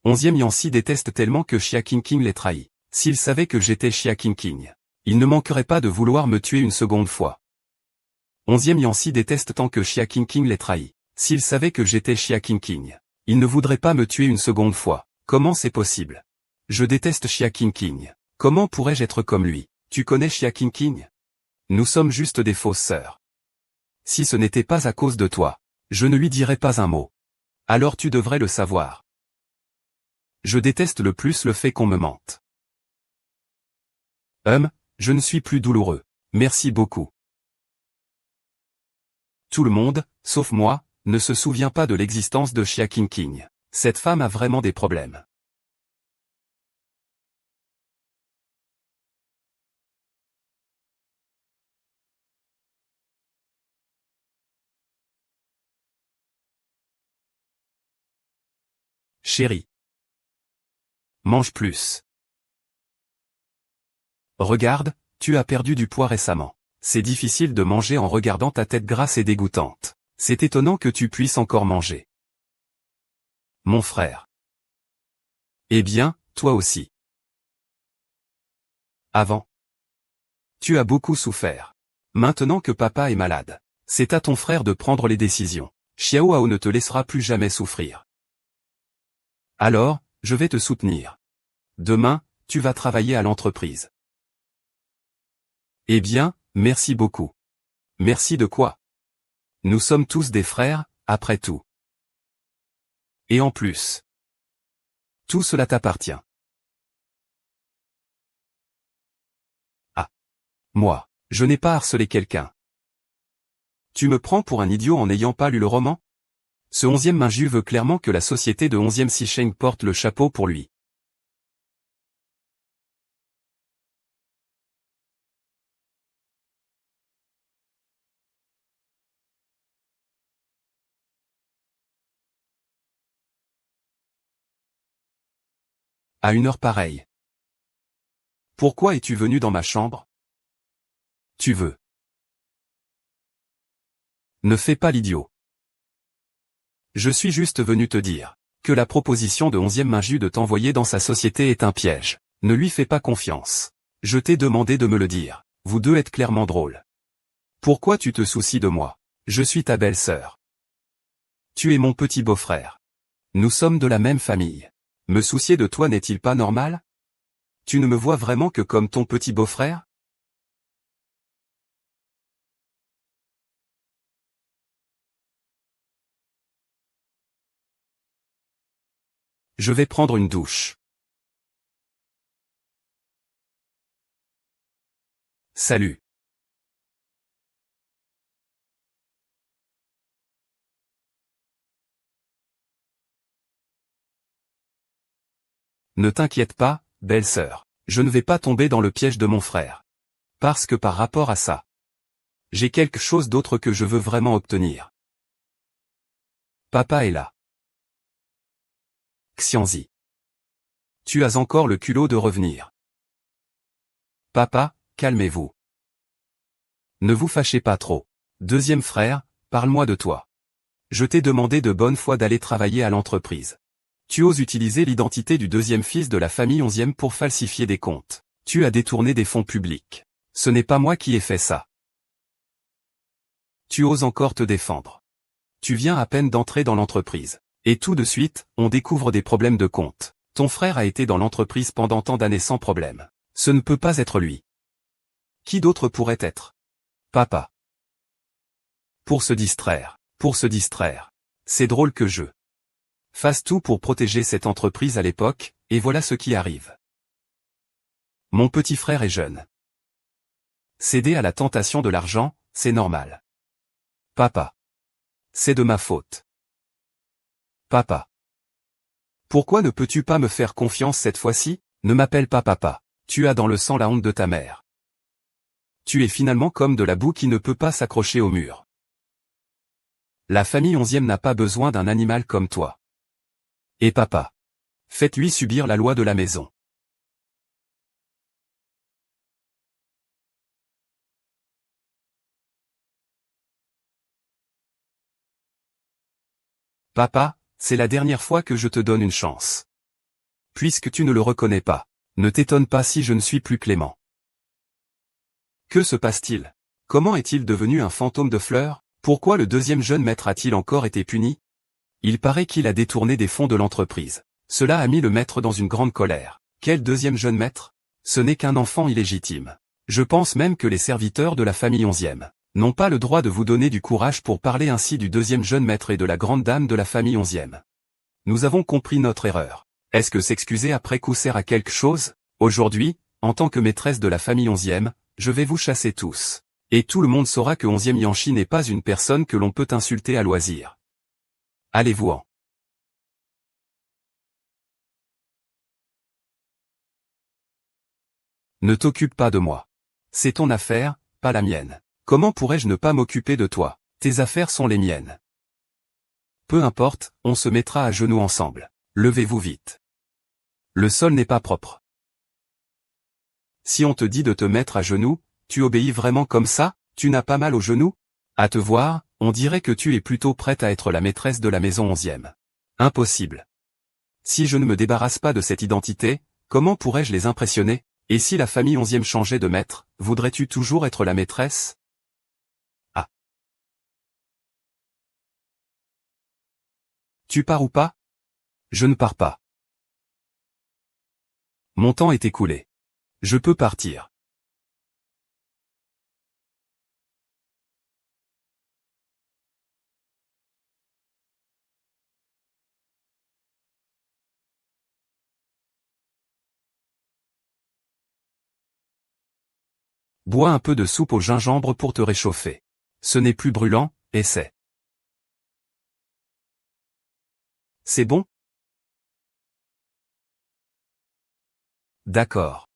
11e Yancy déteste tellement que Xia Qingqing l'ait trahi. S'il savait que j'étais Xia Qingqing, il ne manquerait pas de vouloir me tuer une seconde fois. 11e Yancy déteste tant que Xia Qingqing l'ait trahi. S'il savait que j'étais Xia Qingqing, il ne voudrait pas me tuer une seconde fois. Comment c'est possible? Je déteste Xia Qingqing. Comment pourrais-je être comme lui? Tu connais Xia Qingqing? Nous sommes juste des fausses sœurs. Si ce n'était pas à cause de toi, je ne lui dirais pas un mot. Alors tu devrais le savoir. Je déteste le plus le fait qu'on me mente. Je ne suis plus douloureux. Merci beaucoup. Tout le monde, sauf moi, ne se souvient pas de l'existence de Xia Qingqing. Cette femme a vraiment des problèmes. Chérie. Mange plus. Regarde, tu as perdu du poids récemment. C'est difficile de manger en regardant ta tête grasse et dégoûtante. C'est étonnant que tu puisses encore manger. Mon frère. Eh bien, toi aussi. Avant. Tu as beaucoup souffert. Maintenant que papa est malade, c'est à ton frère de prendre les décisions. Xiao Hao ne te laissera plus jamais souffrir. Alors, je vais te soutenir. Demain, tu vas travailler à l'entreprise. Eh bien, merci beaucoup. Merci de quoi? Nous sommes tous des frères, après tout. Et en plus, tout cela t'appartient. Ah. Moi, je n'ai pas harcelé quelqu'un. Tu me prends pour un idiot en n'ayant pas lu le roman? Ce 11e Minju veut clairement que la société de 11e Sisheng porte le chapeau pour lui. À une heure pareille. Pourquoi es-tu venu dans ma chambre? Tu veux. Ne fais pas l'idiot. Je suis juste venu te dire que la proposition de 11e Minju de t'envoyer dans sa société est un piège. Ne lui fais pas confiance. Je t'ai demandé de me le dire. Vous deux êtes clairement drôles. Pourquoi tu te soucies de moi? Je suis ta belle-sœur. Tu es mon petit beau-frère. Nous sommes de la même famille. Me soucier de toi n'est-il pas normal? Tu ne me vois vraiment que comme ton petit beau-frère? Je vais prendre une douche. Salut. Ne t'inquiète pas, belle-sœur. Je ne vais pas tomber dans le piège de mon frère. Parce que par rapport à ça, j'ai quelque chose d'autre que je veux vraiment obtenir. Papa est là. Xianzi. Tu as encore le culot de revenir. Papa, calmez-vous. Ne vous fâchez pas trop. Deuxième frère, parle-moi de toi. Je t'ai demandé de bonne foi d'aller travailler à l'entreprise. Tu oses utiliser l'identité du deuxième fils de la famille 11e pour falsifier des comptes. Tu as détourné des fonds publics. Ce n'est pas moi qui ai fait ça. Tu oses encore te défendre. Tu viens à peine d'entrer dans l'entreprise. Et tout de suite, on découvre des problèmes de compte. Ton frère a été dans l'entreprise pendant tant d'années sans problème. Ce ne peut pas être lui. Qui d'autre pourrait être? Papa. Pour se distraire. C'est drôle que je fasse tout pour protéger cette entreprise à l'époque, et voilà ce qui arrive. Mon petit frère est jeune. Céder à la tentation de l'argent, c'est normal. Papa. C'est de ma faute. Papa. Pourquoi ne peux-tu pas me faire confiance cette fois-ci? Ne m'appelle pas papa. Tu as dans le sang la honte de ta mère. Tu es finalement comme de la boue qui ne peut pas s'accrocher au mur. La famille 11e n'a pas besoin d'un animal comme toi. Et papa. Faites-lui subir la loi de la maison. Papa, c'est la dernière fois que je te donne une chance. Puisque tu ne le reconnais pas, ne t'étonne pas si je ne suis plus clément. Que se passe-t-il? Comment est-il devenu un fantôme de fleurs? Pourquoi le deuxième jeune maître a-t-il encore été puni? Il paraît qu'il a détourné des fonds de l'entreprise. Cela a mis le maître dans une grande colère. Quel deuxième jeune maître? Ce n'est qu'un enfant illégitime. Je pense même que les serviteurs de la famille 11e n'ont pas le droit de vous donner du courage pour parler ainsi du deuxième jeune maître et de la grande dame de la famille 11e. Nous avons compris notre erreur. Est-ce que s'excuser après coup sert à quelque chose? Aujourd'hui, en tant que maîtresse de la famille 11e, je vais vous chasser tous. Et tout le monde saura que 11e Yanchi n'est pas une personne que l'on peut insulter à loisir. Allez-vous-en. Ne t'occupe pas de moi. C'est ton affaire, pas la mienne. Comment pourrais-je ne pas m'occuper de toi? Tes affaires sont les miennes. Peu importe, on se mettra à genoux ensemble. Levez-vous vite. Le sol n'est pas propre. Si on te dit de te mettre à genoux, tu obéis vraiment comme ça? Tu n'as pas mal aux genoux? À te voir, on dirait que tu es plutôt prête à être la maîtresse de la maison 11e. Impossible. Si je ne me débarrasse pas de cette identité, comment pourrais-je les impressionner? Et si la famille 11e changeait de maître, voudrais-tu toujours être la maîtresse? Ah. Tu pars ou pas? Je ne pars pas. Mon temps est écoulé. Je peux partir. Bois un peu de soupe au gingembre pour te réchauffer. Ce n'est plus brûlant, essaie. C'est bon? D'accord.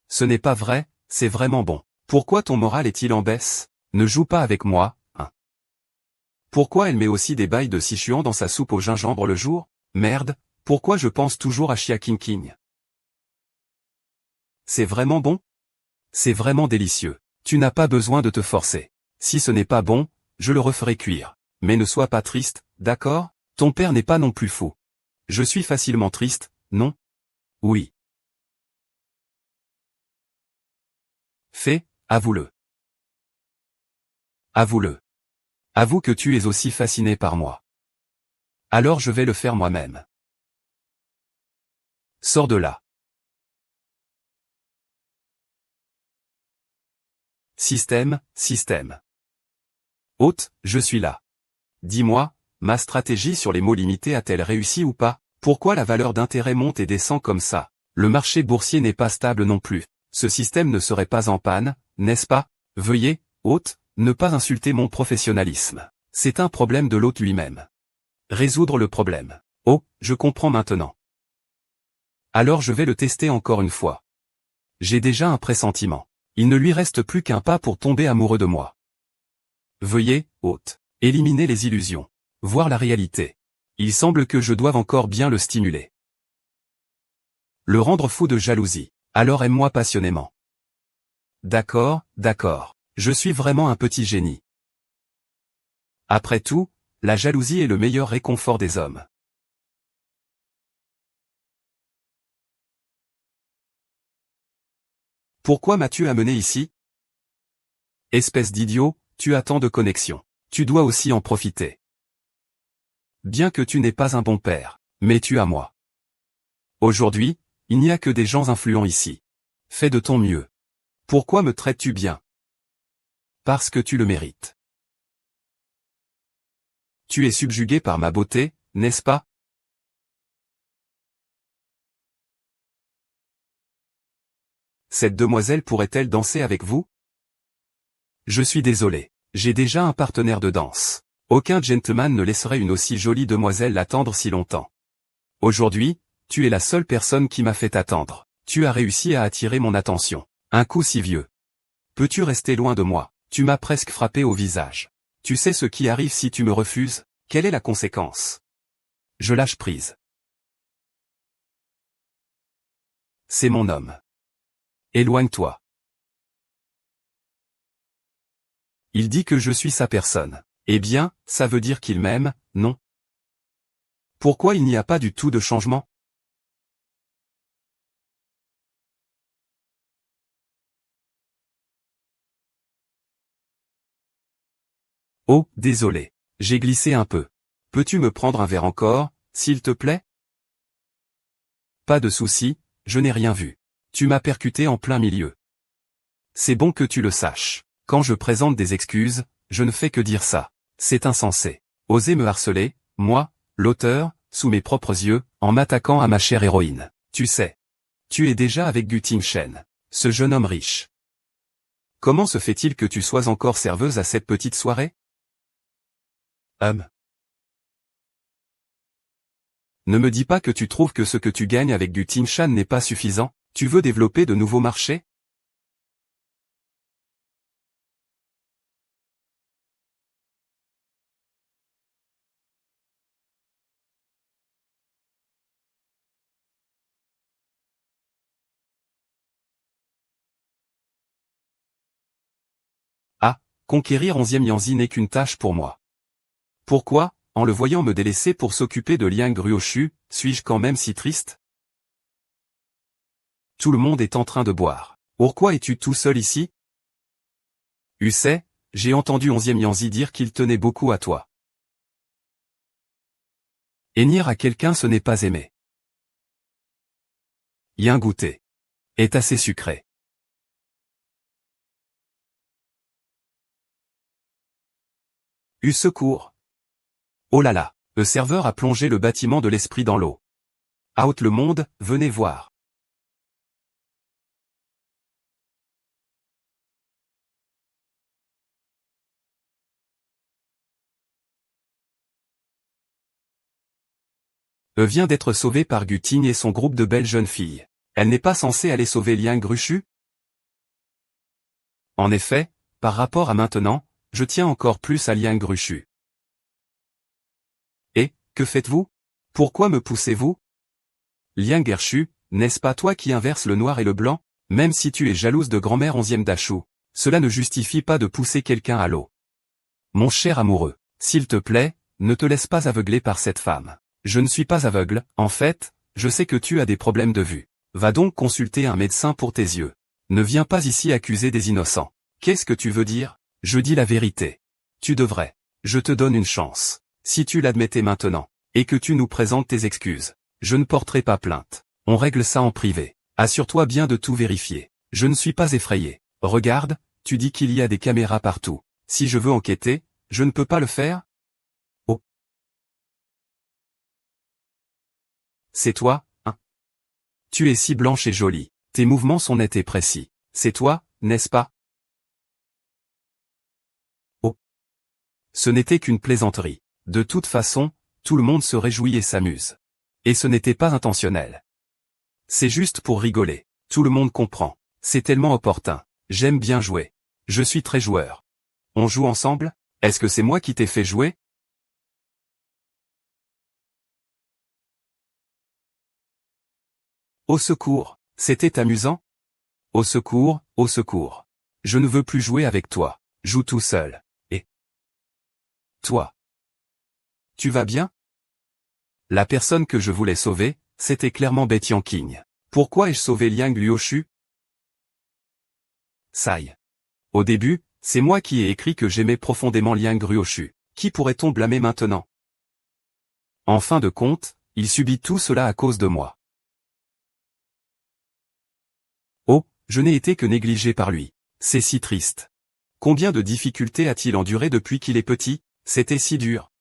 Ce n'est pas vrai, c'est vraiment bon. Pourquoi ton moral est-il en baisse? Ne joue pas avec moi, hein. Pourquoi elle met aussi des bailles de Sichuan dans sa soupe au gingembre le jour? Merde, pourquoi je pense toujours à Chia King King? C'est vraiment bon? C'est vraiment délicieux. Tu n'as pas besoin de te forcer. Si ce n'est pas bon, je le referai cuire. Mais ne sois pas triste, d'accord? Ton père n'est pas non plus fou. Je suis facilement triste, non? Oui. Fais, avoue-le. Avoue-le. Avoue que tu es aussi fasciné par moi. Alors je vais le faire moi-même. Sors de là. Système, système. Hôte, je suis là. Dis-moi, ma stratégie sur les mots limités a-t-elle réussi ou pas? Pourquoi la valeur d'intérêt monte et descend comme ça? Le marché boursier n'est pas stable non plus. Ce système ne serait pas en panne, n'est-ce pas? Veuillez, hôte, ne pas insulter mon professionnalisme. C'est un problème de l'hôte lui-même. Résoudre le problème. Oh, je comprends maintenant. Alors je vais le tester encore une fois. J'ai déjà un pressentiment. Il ne lui reste plus qu'un pas pour tomber amoureux de moi. Veuillez, hôte, éliminer les illusions. Voir la réalité. Il semble que je doive encore bien le stimuler. Le rendre fou de jalousie. Alors aime-moi passionnément. D'accord, d'accord. Je suis vraiment un petit génie. Après tout, la jalousie est le meilleur réconfort des hommes. Pourquoi m'as-tu amené ici? Espèce d'idiot, tu as tant de connexions. Tu dois aussi en profiter. Bien que tu n'es pas un bon père, mais tu as moi. Aujourd'hui, il n'y a que des gens influents ici. Fais de ton mieux. Pourquoi me traites-tu bien? Parce que tu le mérites. Tu es subjugué par ma beauté, n'est-ce pas? Cette demoiselle pourrait-elle danser avec vous? Je suis désolé. J'ai déjà un partenaire de danse. Aucun gentleman ne laisserait une aussi jolie demoiselle l'attendre si longtemps. Aujourd'hui, tu es la seule personne qui m'a fait attendre. Tu as réussi à attirer mon attention. Un coup si vieux. Peux-tu rester loin de moi? Tu m'as presque frappé au visage. Tu sais ce qui arrive si tu me refuses? Quelle est la conséquence? Je lâche prise. C'est mon homme. Éloigne-toi. Il dit que je suis sa personne. Eh bien, ça veut dire qu'il m'aime, non? Pourquoi il n'y a pas du tout de changement? Oh, désolé. J'ai glissé un peu. Peux-tu me prendre un verre encore, s'il te plaît? Pas de souci, je n'ai rien vu. Tu m'as percuté en plein milieu. C'est bon que tu le saches. Quand je présente des excuses, je ne fais que dire ça. C'est insensé. Oser me harceler, moi, l'auteur, sous mes propres yeux, en m'attaquant à ma chère héroïne. Tu sais. Tu es déjà avec Gu Tingshen, ce jeune homme riche. Comment se fait-il que tu sois encore serveuse à cette petite soirée? Ne me dis pas que tu trouves que ce que tu gagnes avec Gu Tingshan n'est pas suffisant. Tu veux développer de nouveaux marchés? Ah, conquérir 11e Yanzi n'est qu'une tâche pour moi. Pourquoi, en le voyant me délaisser pour s'occuper de Liang Ruoshu, suis-je quand même si triste? Tout le monde est en train de boire. Pourquoi es-tu tout seul ici? Sais, j'ai entendu 11e Yanzi dire qu'il tenait beaucoup à toi. Hennir à quelqu'un ce n'est pas aimer. Yin goûter. Est assez sucré. Secours. Oh là là, le serveur a plongé le bâtiment de l'esprit dans l'eau. Out le monde, venez voir. Vient d'être sauvée par Guting et son groupe de belles jeunes filles. Elle n'est pas censée aller sauver Liang Gruchu? En effet, par rapport à maintenant, je tiens encore plus à Liang Gruchu. Et, que faites-vous? Pourquoi me poussez-vous? Liang Gershu, n'est-ce pas toi qui inverses le noir et le blanc? Même si tu es jalouse de grand-mère 11e Dachu, cela ne justifie pas de pousser quelqu'un à l'eau. Mon cher amoureux, s'il te plaît, ne te laisse pas aveugler par cette femme. Je ne suis pas aveugle, en fait, je sais que tu as des problèmes de vue. Va donc consulter un médecin pour tes yeux. Ne viens pas ici accuser des innocents. Qu'est-ce que tu veux dire? Je dis la vérité. Tu devrais. Je te donne une chance. Si tu l'admettais maintenant, et que tu nous présentes tes excuses, je ne porterai pas plainte. On règle ça en privé. Assure-toi bien de tout vérifier. Je ne suis pas effrayé. Regarde, tu dis qu'il y a des caméras partout. Si je veux enquêter, je ne peux pas le faire? Oh. C'est toi, hein? Tu es si blanche et jolie. Tes mouvements sont nets et précis. C'est toi, n'est-ce pas? Oh. Ce n'était qu'une plaisanterie. De toute façon, tout le monde se réjouit et s'amuse. Et ce n'était pas intentionnel. C'est juste pour rigoler. Tout le monde comprend. C'est tellement opportun. J'aime bien jouer. Je suis très joueur. On joue ensemble? Est-ce que c'est moi qui t'ai fait jouer? Au secours, c'était amusant? Au secours, au secours. Je ne veux plus jouer avec toi. Joue tout seul. Et toi? Tu vas bien? La personne que je voulais sauver, c'était clairement Betty King. Pourquoi ai-je sauvé Liang Luoshu? Sai. Au début, c'est moi qui ai écrit que j'aimais profondément Liang Ruoshu. Qui pourrait-on blâmer maintenant? En fin de compte, il subit tout cela à cause de moi. Oh, je n'ai été que négligé par lui. C'est si triste. Combien de difficultés a-t-il enduré depuis qu'il est petit? C'était si dur.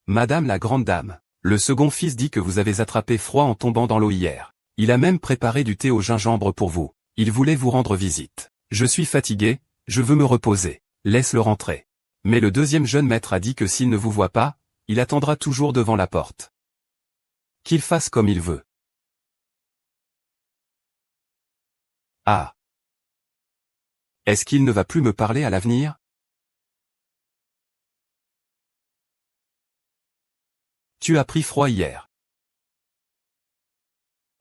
Madame la grande dame, le second fils dit que vous avez attrapé froid en tombant dans l'eau hier. Il a même préparé du thé au gingembre pour vous. Il voulait vous rendre visite. Je suis fatigué, je veux me reposer. Laisse-le rentrer. Mais le deuxième jeune maître a dit que s'il ne vous voit pas, il attendra toujours devant la porte. Qu'il fasse comme il veut. Ah. Est-ce qu'il ne va plus me parler à l'avenir? Tu as pris froid hier.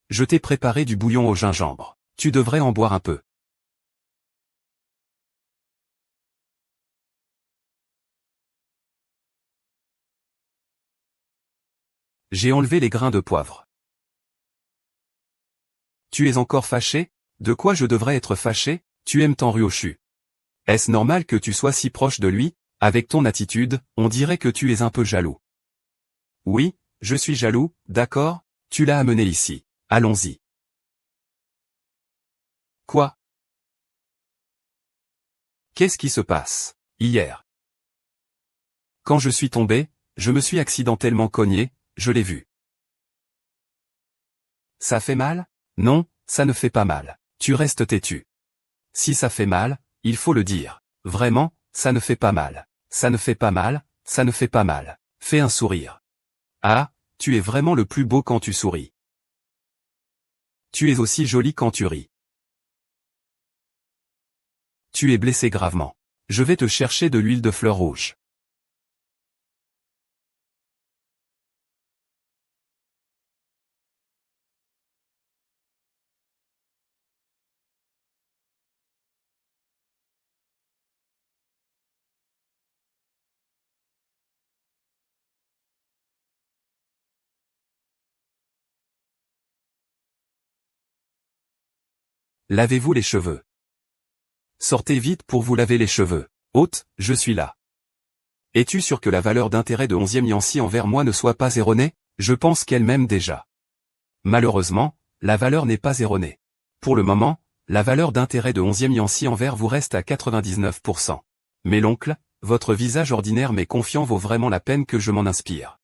Je t'ai préparé du bouillon au gingembre. Tu devrais en boire un peu. J'ai enlevé les grains de poivre. Tu es encore fâché? De quoi je devrais être fâché? Tu aimes tant Ruoshu. Est-ce normal que tu sois si proche de lui? Avec ton attitude, on dirait que tu es un peu jaloux. Oui, je suis jaloux, d'accord? Tu l'as amené ici. Allons-y. Quoi? Qu'est-ce qui se passe? Hier. Quand je suis tombé, je me suis accidentellement cogné, je l'ai vu. Ça fait mal? Non, ça ne fait pas mal. Tu restes têtu. Si ça fait mal, il faut le dire. Vraiment, ça ne fait pas mal. Ça ne fait pas mal, ça ne fait pas mal. Fais un sourire. Ah, tu es vraiment le plus beau quand tu souris. Tu es aussi joli quand tu ris. Tu es blessé gravement. Je vais te chercher de l'huile de fleur rouge. Lavez-vous les cheveux. Sortez vite pour vous laver les cheveux. Hôte, je suis là. Es-tu sûr que la valeur d'intérêt de 11e Yancy envers moi ne soit pas erronée? Je pense qu'elle m'aime déjà. Malheureusement, la valeur n'est pas erronée. Pour le moment, la valeur d'intérêt de 11e Yancy envers vous reste à 99%. Mais l'oncle, votre visage ordinaire mais confiant vaut vraiment la peine que je m'en inspire.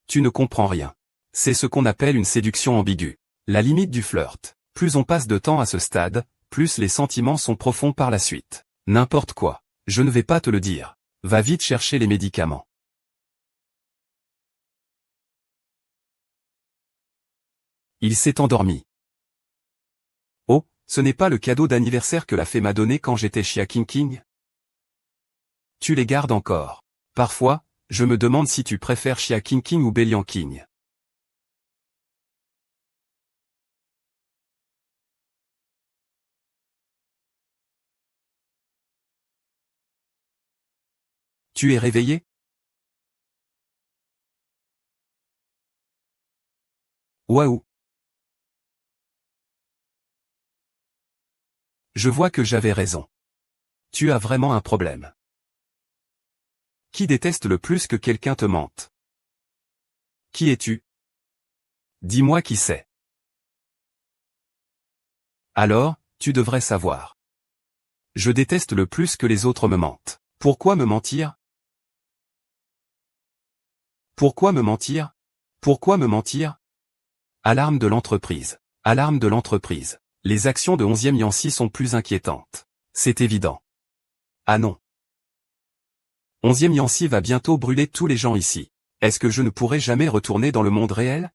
Tu ne comprends rien. C'est ce qu'on appelle une séduction ambiguë. La limite du flirt. Plus on passe de temps à ce stade, plus les sentiments sont profonds par la suite. N'importe quoi. Je ne vais pas te le dire. Va vite chercher les médicaments. Il s'est endormi. Oh, ce n'est pas le cadeau d'anniversaire que la fée m'a donné quand j'étais chez King King? Tu les gardes encore. Parfois, je me demande si tu préfères Chia King King ou Bélian King. Tu es réveillé? Waouh! Je vois que j'avais raison. Tu as vraiment un problème. Qui déteste le plus que quelqu'un te mente? Qui es-tu? Dis-moi qui c'est. Alors, tu devrais savoir. Je déteste le plus que les autres me mentent. Pourquoi me mentir? Pourquoi me mentir? Pourquoi me mentir? Alarme de l'entreprise. Alarme de l'entreprise. Les actions de 11e Yancy sont plus inquiétantes. C'est évident. Ah non. 11e Yancy va bientôt brûler tous les gens ici. Est-ce que je ne pourrai jamais retourner dans le monde réel?